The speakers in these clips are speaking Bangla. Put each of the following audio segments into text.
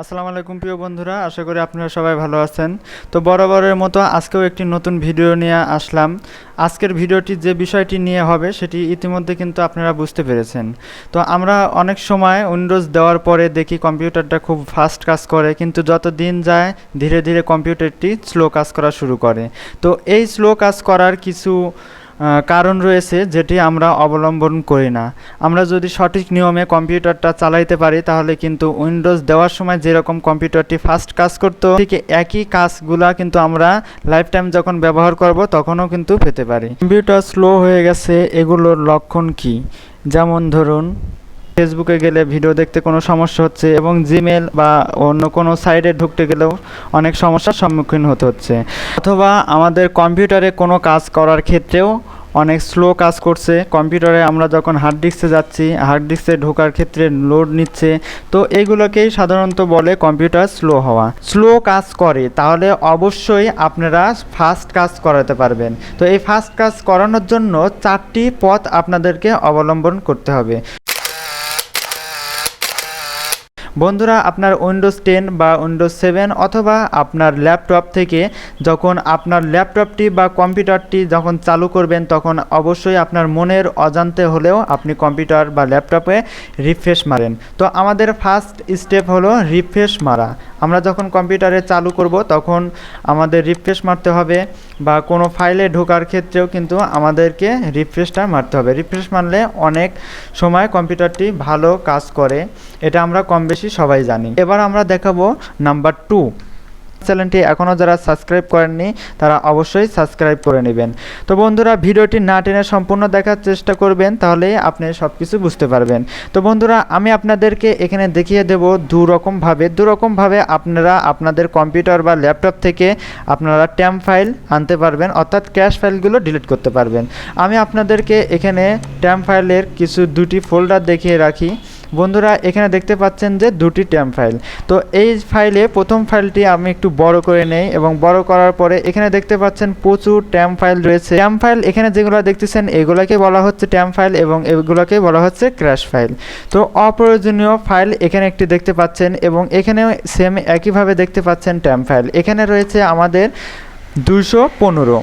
আসসালামু আলাইকুম প্রিয় বন্ধুরা, আশা করি আপনারা সবাই ভালো আছেন। তো বরাবরের মতো আজকেও একটি নতুন ভিডিও নিয়ে আসলাম। আজকের ভিডিওটি যে বিষয়টি নিয়ে হবে সেটি ইতিমধ্যে কিন্তু আপনারা বুঝতে পেরেছেন। তো আমরা অনেক সময় উইন্ডোজ দেওয়ার পরে দেখি কম্পিউটারটা খুব ফাস্ট কাজ করে, কিন্তু যত দিন যায় ধীরে ধীরে কম্পিউটারটি স্লো কাজ করা শুরু করে। তো এই স্লো কাজ করার কিছু কারণ রয়েছে যেটি আমরা অবলম্বন করি না। আমরা যদি সঠিক নিয়মে কম্পিউটারটা চালাইতে পারি তাহলে কিন্তু উইন্ডোজ দেওয়ার সময় যেরকম কম্পিউটারটি ফাস্ট কাজ করতো ঠিক একই কাজগুলা কিন্তু আমরা লাইফ টাইম যখন ব্যবহার করব তখনও কিন্তু পেতে পারি। কম্পিউটার স্লো হয়ে গেছে এগুলোর লক্ষণ কি? যেমন ধরুন, ফেসবুকে গেলে ভিডিও দেখতে কোনো সমস্যা হচ্ছে এবং জিমেল বা অন্য কোনো সাইটে ঢুকতে গেলেও অনেক সমস্যার সম্মুখীন হতে হচ্ছে, অথবা আমাদের কম্পিউটারে কোনো কাজ করার ক্ষেত্রেও অনেক স্লো কাজ করছে। কম্পিউটারে আমরা যখন হার্ড ডিস্কে যাচ্ছি, হার্ড ডিস্কে ঢোকার ক্ষেত্রে লোড নিচ্ছে। তো এইগুলোকেই সাধারণত বলে কম্পিউটার স্লো হওয়া। স্লো কাজ করে তাহলে অবশ্যই আপনারা ফাস্ট কাজ করাতে পারবেন। তো এই ফাস্ট কাজ করানোর জন্য 4টি পথ আপনাদেরকে অবলম্বন করতে হবে। বন্ধুরা, আপনার উইন্ডোজ 10 বা উইন্ডোজ 7 অথবা আপনার ল্যাপটপ থেকে যখন আপনার ল্যাপটপটি বা কম্পিউটারটি যখন চালু করবেন তখন অবশ্যই আপনার মনের অজান্তে হলেও আপনি কম্পিউটার বা ল্যাপটপে রিফ্রেশ মারেন। তো আমাদের ফার্স্ট স্টেপ হলো রিফ্রেশ মারা। আমরা যখন কম্পিউটারে চালু করব তখন আমাদের রিফ্রেশ মারতে হবে, বা কোনো ফাইলে ঢোকার ক্ষেত্রেও কিন্তু আমাদেরকে রিফ্রেশটা মারতে হবে। রিফ্রেশ মারলে অনেক সময় কম্পিউটারটি ভালো কাজ করে, এটা আমরা কম বেশি সবাই জানি। এবার আমরা দেখাবো নাম্বার 2। চ্যানেলটি এখনও যারা সাবস্ক্রাইব করেননি তারা অবশ্যই সাবস্ক্রাইব করে নেবেন। তো বন্ধুরা, ভিডিওটি না টেনে সম্পূর্ণ দেখার চেষ্টা করবেন, তাহলেই আপনি সব কিছু বুঝতে পারবেন। তো বন্ধুরা, আমি আপনাদেরকে এখানে দেখিয়ে দেব দুরকমভাবে আপনারা আপনাদের কম্পিউটার বা ল্যাপটপ থেকে আপনারা ট্যাম্প ফাইল আনতে পারবেন, অর্থাৎ ক্যাশ ফাইলগুলো ডিলিট করতে পারবেন। আমি আপনাদেরকে এখানে ট্যাম্প ফাইলের দুটি ফোল্ডার দেখিয়ে রাখি। বন্ধুরা, এখানে দেখতে পাচ্ছেন যে 2টি ট্যাম্প ফাইল। তো এই ফাইলে প্রথম ফাইলটি আমি একটু বড় করে নেই, এবং বড় করার পরে এখানে দেখতে পাচ্ছেন প্রচুর ট্যাম্প ফাইল রয়েছে। ট্যাম্প ফাইল এখানে যেগুলো দেখতেছেন এগুলোকে বলা হচ্ছে ট্যাম্প ফাইল, এবং এগুলোকে বলা হচ্ছে ক্র্যাশ ফাইল। তো অপ্রয়োজনীয় ফাইল এখানে একটি দেখতে পাচ্ছেন, এবং এখানেও সেম একইভাবে দেখতে পাচ্ছেন ট্যাম্প ফাইল। এখানে রয়েছে আমাদের 215।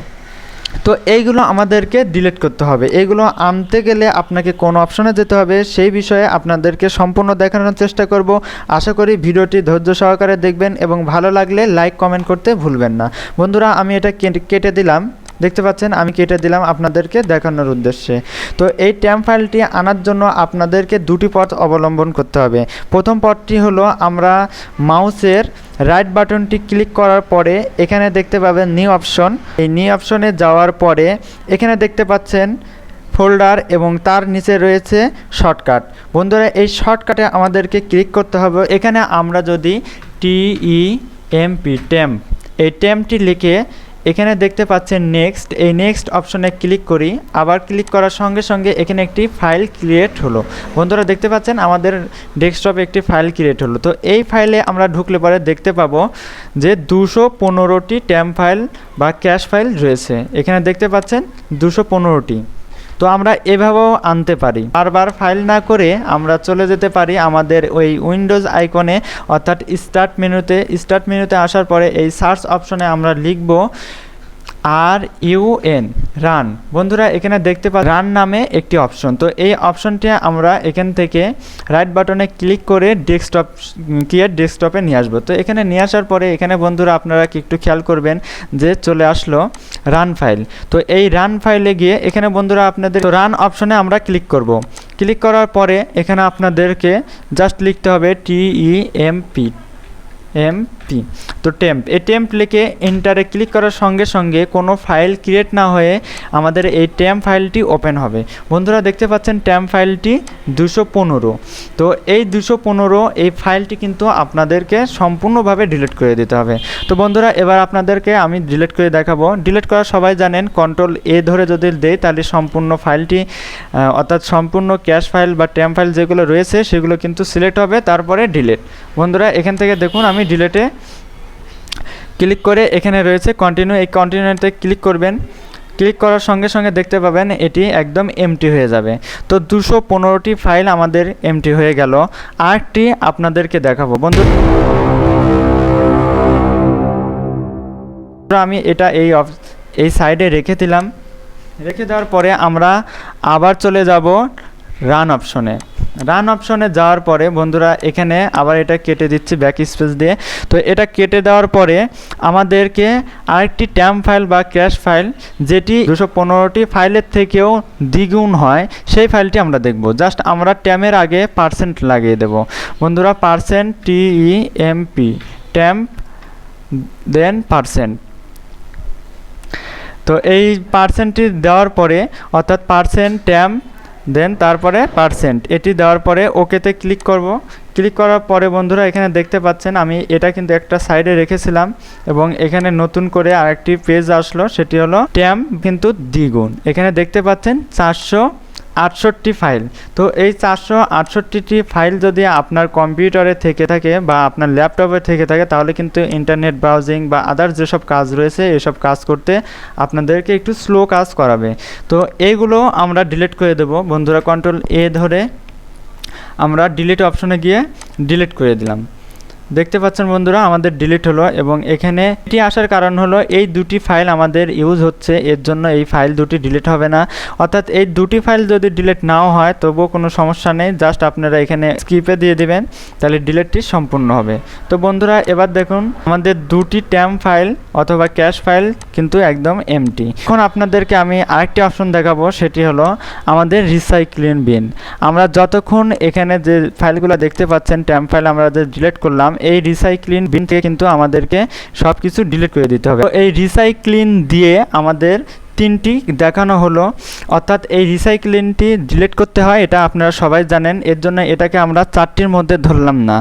তো এইগুলো আমাদেরকে ডিলিট করতে হবে। এইগুলো আনতে গেলে আপনাকে কোন অপশনে যেতে হবে সেই বিষয়ে আপনাদেরকে সম্পূর্ণ দেখানোর চেষ্টা করব। আশা করি ভিডিওটি ধৈর্য সহকারে দেখবেন, এবং ভালো লাগলে লাইক কমেন্ট করতে ভুলবেন না। বন্ধুরা, আমি এটা কেটে দিলাম, দেখতে পাচ্ছেন আমি কেটে দিলাম আপনাদেরকে দেখানোর উদ্দেশ্যে। তো এই ট্যাম্প ফাইলটি আনার জন্য আপনাদেরকে 2টি পথ অবলম্বন করতে হবে। প্রথম পথটি হলো, আমরা মাউসের রাইট বাটনটি ক্লিক করার পরে এখানে দেখতে পাবেন নিউ অপশন। এই নিউ অপশনে যাওয়ার পরে এখানে দেখতে পাচ্ছেন ফোল্ডার, এবং তার নিচে রয়েছে শর্টকাট। বন্ধুরা, এই শর্টকাটে আমাদেরকে ক্লিক করতে হবে। এখানে আমরা যদি ট্যাম্প এই ট্যাম্পটি লিখে এখানে দেখতে পাচ্ছেন নেক্সট, এই নেক্সট অপশনে ক্লিক করি। আবার ক্লিক করার সঙ্গে সঙ্গে এখানে একটি ফাইল ক্রিয়েট হলো। বন্ধুরা, দেখতে পাচ্ছেন আমাদের ডেস্কটপে একটি ফাইল ক্রিয়েট হলো। তো এই ফাইলে আমরা ঢুকলে পরে দেখতে পাবো যে 215টি ট্যাম্প ফাইল বা ক্যাশ ফাইল রয়েছে। এখানে দেখতে পাচ্ছেন 215টি। তো আমরা এভাবেও আনতে পারি। বারবার ফাইল না করে আমরা চলে যেতে পারি আমাদের ওই উইন্ডোজ আইকনে, অর্থাৎ স্টার্ট মেনুতে আসার পরে এই সার্চ অপশনে আমরা লিখব রান। বন্ধুরা, এখানে দেখতে পাচ্ছেন রান নামে একটি অপশন। তো এই অপশনটি আমরা এখান থেকে রাইট বাটনে ক্লিক করে ডেস্কটপে নিয়ে আসবো। তো এখানে নিয়ে আসার পরে এখানে বন্ধুরা আপনারা কি একটু খেয়াল করবেন যে চলে আসলো রান ফাইল। তো এই রান ফাইলে গিয়ে এখানে বন্ধুরা আপনাদের রান অপশনে আমরা ক্লিক করব। ক্লিক করার পরে এখানে আপনাদেরকে জাস্ট লিখতে হবে তো এই টেম্প লিখে এন্টারে ক্লিক করার সঙ্গে সঙ্গে কোনো ফাইল ক্রিয়েট না হয়ে আমাদের এই ট্যাম্প ফাইলটি ওপেন হবে। বন্ধুরা, দেখতে পাচ্ছেন ট্যাম্প ফাইলটি 215। তো এই 215 এই ফাইলটি কিন্তু আপনাদেরকে সম্পূর্ণভাবে ডিলিট করে দিতে হবে। তো বন্ধুরা, এবার আপনাদেরকে আমি ডিলিট করে দেখাবো। ডিলিট করা সবাই জানেন, Ctrl+A ধরে যদি দেই তাহলে সম্পূর্ণ ফাইলটি, অর্থাৎ সম্পূর্ণ ক্যাশ ফাইল বা ট্যাম্প ফাইল যেগুলো রয়েছে সেগুলো কিন্তু সিলেক্ট হবে, তারপরে ডিলিট। বন্ধুরা, এখান থেকে দেখুন আমি ডিলিটে ক্লিক করে এখানে রয়েছে কন্টিনিউ, এই কন্টিনিউতে ক্লিক করবেন। ক্লিক করার সঙ্গে সঙ্গে দেখতে পাবেন এটি একদম এমটি হয়ে যাবে। তো 215টি ফাইল আমাদের এমটি হয়ে গেল। আরেকটি আপনাদেরকে দেখাবো বন্ধু, আমি এটা এই সাইডে রেখে দিলাম। রেখে দেওয়ার পরে আমরা আবার চলে যাব রান অপশনে যাওয়ার পরে বন্ধুরা এখানে আবার এটা কেটে দিচ্ছি ব্যাক স্পেস দিয়ে। তো এটা কেটে দেওয়ার পরে আমাদেরকে আরেকটি ট্যাম্প ফাইল বা ক্যাশ ফাইল, যেটি 215টি ফাইলের থেকেও দ্বিগুণ হয়, সেই ফাইলটি আমরা দেখব। জাস্ট আমরা ট্যামের আগে পার্সেন্ট লাগিয়ে দেব বন্ধুরা, %TEMP ট্যাম্প দেন %। তো এই পার্সেন্টটি দেওয়ার পরে অর্থাৎ %ট্যাম্প দেন তারপরে %, এটি দেওয়ার পরে ওকেতে ক্লিক করব। ক্লিক করার পরে বন্ধুরা এখানে দেখতে পাচ্ছেন আমি এটা কিন্তু একটা সাইডে রেখেছিলাম এবং এখানে নতুন করে আরেকটি পেজ আসলো, সেটি হলো ট্যাম্প কিন্তু দ্বিগুণ। এখানে দেখতে পাচ্ছেন 468 ফাইল। তো এই 468টি ফাইল যদি আপনার কম্পিউটারে থেকে থাকে বা আপনার ল্যাপটপে থেকে থাকে, তাহলে কিন্তু ইন্টারনেট ব্রাউজিং বা আদার্স যেসব কাজ রয়েছে এসব কাজ করতে আপনাদেরকে একটু স্লো কাজ করাবে। তো এইগুলো আমরা ডিলিট করে দেব বন্ধুরা, Ctrl+A ধরে আমরা ডিলিট অপশনে গিয়ে ডিলিট করে দিলাম। দেখতে পাচ্ছেন বন্ধুরা আমাদের ডিলিট হলো। এবং এখানে এটি আসার কারণ হলো এই দুটি ফাইল আমাদের ইউজ হচ্ছে, এর জন্য এই ফাইল দুটি ডিলিট হবে না। অর্থাৎ এই দুটি ফাইল যদি ডিলিট নাও হয় তবুও কোনো সমস্যা নেই, জাস্ট আপনারা এখানে স্কিপে দিয়ে দিবেন, তাহলে ডিলিটটি সম্পূর্ণ হবে। তো বন্ধুরা এবার দেখুন আমাদের দুটি ট্যাম্প ফাইল অথবা ক্যাশ ফাইল কিন্তু একদম এমটি। এখন আপনাদেরকে আমি আরেকটি অপশন দেখাবো, সেটি হলো আমাদের রিসাইক্লিং বিন। আমরা যতক্ষণ এখানে যে ফাইলগুলো দেখতে পাচ্ছেন ট্যাম্প ফাইল আমরা যে ডিলিট করলাম, এই রিসাইক্লিং বিন থেকে কিন্তু আমাদেরকে সব কিছু ডিলিট করে দিতে হবে। তো এই রিসাইক্লিং দিয়ে আমাদের 3টি দেখানো হলো, অর্থাৎ এই রিসাইক্লিংটি ডিলিট করতে হয়, এটা আপনারা সবাই জানেন। এর জন্য এটাকে আমরা 4টির মধ্যে ধরলাম না।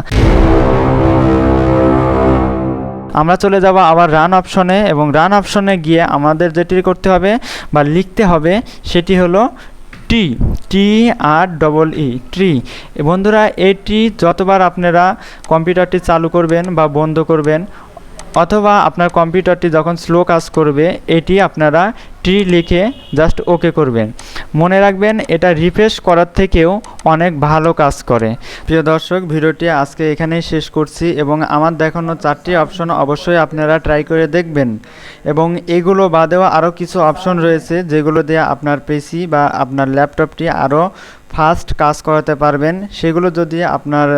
আমরা চলে যাব আবার রান অপশনে, এবং রান অপশনে গিয়ে আমাদের যেটি করতে হবে বা লিখতে হবে সেটি হলো TREE ট্রি। বন্ধুরা এটি যতবার আপনারা কম্পিউটারটি চালু করবেন বা বন্ধ করবেন অথবা আপনার কম্পিউটারটি যখন স্লো কাজ করবে, এটি আপনারা ট্রি লিখে জাস্ট ওকে করবেন। মনে রাখবেন এটা রিফ্রেশ করার থেকেও অনেক ভালো কাজ করে। প্রিয় দর্শক, ভিডিওটি আজকে এখানেই শেষ করছি এবং আমার দেখানো 4টি অপশন অবশ্যই আপনারা ট্রাই করে দেখবেন। এবং এগুলো বাদেও আরও কিছু অপশন রয়েছে যেগুলো দিয়ে আপনার পিসি বা আপনার ল্যাপটপটি আরও ফাস্ট কাজ করাতে পারবেন। সেগুলো যদি আপনার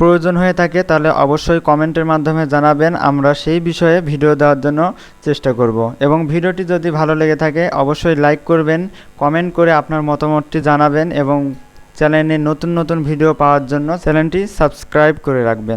প্রয়োজন হয়ে থাকে তাহলে অবশ্যই কমেন্টের মাধ্যমে জানাবেন, আমরা সেই বিষয়ে ভিডিও দেওয়ার জন্য চেষ্টা করব। এবং ভিডিওটি যদি ভালো লেগে থাকে অবশ্যই লাইক করবেন, কমেন্ট করে আপনার মতামতটি জানাবেন এবং চ্যানেলে নতুন নতুন ভিডিও পাওয়ার জন্য চ্যানেলটি সাবস্ক্রাইব করে রাখবেন।